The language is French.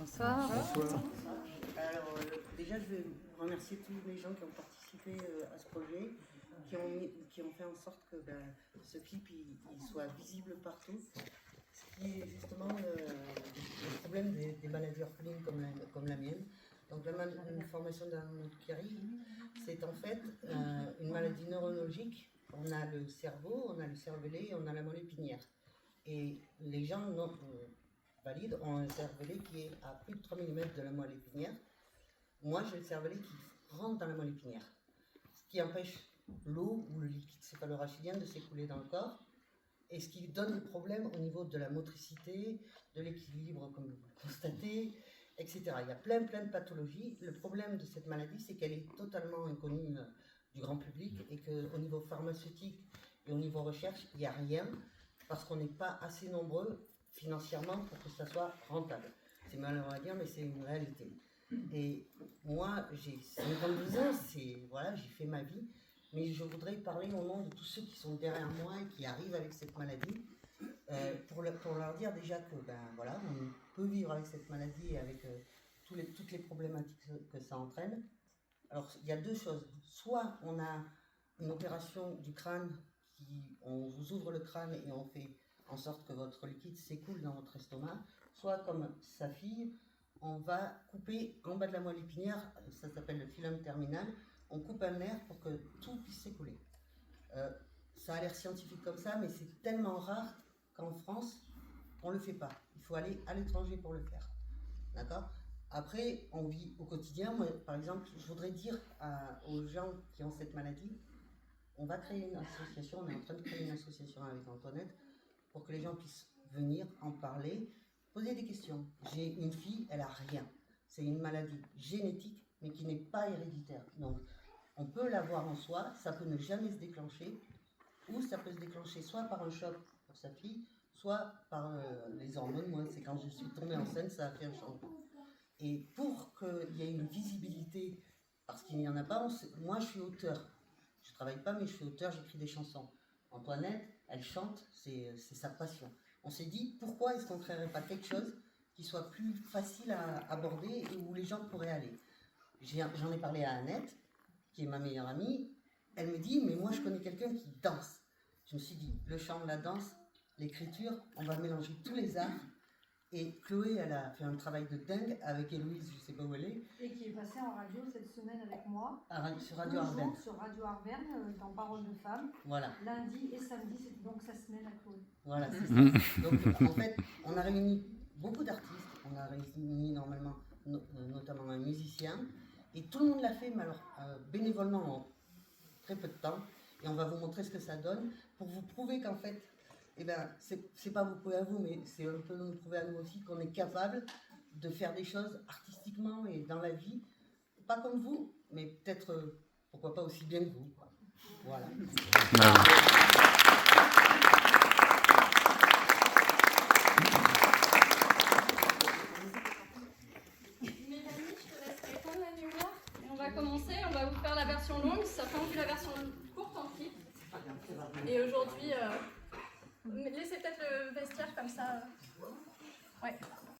Bonsoir. Bonsoir. Alors, déjà, je vais remercier tous les gens qui ont participé à ce projet, qui ont fait en sorte que ce clip il soit visible partout. Ce qui est justement le problème des maladies orphelines comme la mienne. Donc, la malformation d'Annold-Chiari, c'est en fait une maladie neurologique. On a le cerveau, on a le cervelet et on a la moelle épinière. Et les gens valides ont un cervelet qui est à plus de 3 mm de la moelle épinière. Moi, j'ai le cervelet qui rentre dans la moelle épinière, ce qui empêche l'eau ou le liquide céphalorachidien de s'écouler dans le corps, et ce qui donne des problèmes au niveau de la motricité, de l'équilibre, comme vous le constatez, etc. Il y a plein de pathologies. Le problème de cette maladie, c'est qu'elle est totalement inconnue du grand public, et qu'au niveau pharmaceutique et au niveau recherche, il n'y a rien, parce qu'on n'est pas assez nombreux financièrement pour que ça soit rentable. C'est malheureux à dire, mais c'est une réalité. Et moi, j'ai 52 ans, voilà, j'ai fait ma vie, mais je voudrais parler au nom de tous ceux qui sont derrière moi et qui arrivent avec cette maladie, pour leur dire déjà que voilà, on peut vivre avec cette maladie et avec toutes les problématiques que ça entraîne. Alors, il y a deux choses. Soit on a une opération du crâne, on vous ouvre le crâne et on fait en sorte que votre liquide s'écoule dans votre estomac, soit comme sa fille, on va couper en bas de la moelle épinière, ça s'appelle le filum terminal, on coupe un nerf pour que tout puisse s'écouler. Ça a l'air scientifique comme ça, mais c'est tellement rare qu'en France, on ne le fait pas. Il faut aller à l'étranger pour le faire. D'accord ? Après, on vit au quotidien. Moi, par exemple, je voudrais dire aux gens qui ont cette maladie, on va créer une association, on est en train de créer une association avec Antoinette, pour que les gens puissent venir en parler, poser des questions. J'ai une fille, elle a rien. C'est une maladie génétique, mais qui n'est pas héréditaire. Donc, on peut l'avoir en soi, ça peut ne jamais se déclencher, ou ça peut se déclencher soit par un choc pour sa fille, soit par les hormones. Moi, c'est quand je suis tombée enceinte, ça a fait un changement. Et pour qu'il y ait une visibilité, parce qu'il n'y en a pas, moi je suis auteur. Je ne travaille pas, mais je suis auteur, j'écris des chansons. Antoinette, elle chante, c'est sa passion. On s'est dit, pourquoi est-ce qu'on ne créerait pas quelque chose qui soit plus facile à aborder et où les gens pourraient aller? J'en ai parlé à Annette, qui est ma meilleure amie. Elle me dit, mais moi je connais quelqu'un qui danse. Je me suis dit, le chant, la danse, l'écriture, on va mélanger tous les arts. Et Chloé, elle a fait un travail de dingue avec Héloïse, je ne sais pas où elle est. Et qui est passée en radio cette semaine avec moi. Sur Radio Ardennes. Sur Radio Ardennes, dans Parole de Femme. Voilà. Lundi et samedi, c'est donc sa semaine à Chloé. Voilà, c'est ça. Donc, en fait, on a réuni beaucoup d'artistes. On a réuni normalement, notamment un musicien. Et tout le monde l'a fait, mais alors bénévolement en très peu de temps. Et on va vous montrer ce que ça donne pour vous prouver qu'en fait, c'est pas vous prouver à vous, mais c'est un peu nous prouver à nous aussi qu'on est capable de faire des choses artistiquement et dans la vie, pas comme vous, mais peut-être, pourquoi pas aussi bien que vous. Voilà. Mélanie, je te laisse répondre la lumière. Et on va commencer, on va vous faire la version longue, certains ont vu la version courte en clip. Et aujourd'hui, laissez peut-être le vestiaire comme ça. Ouais.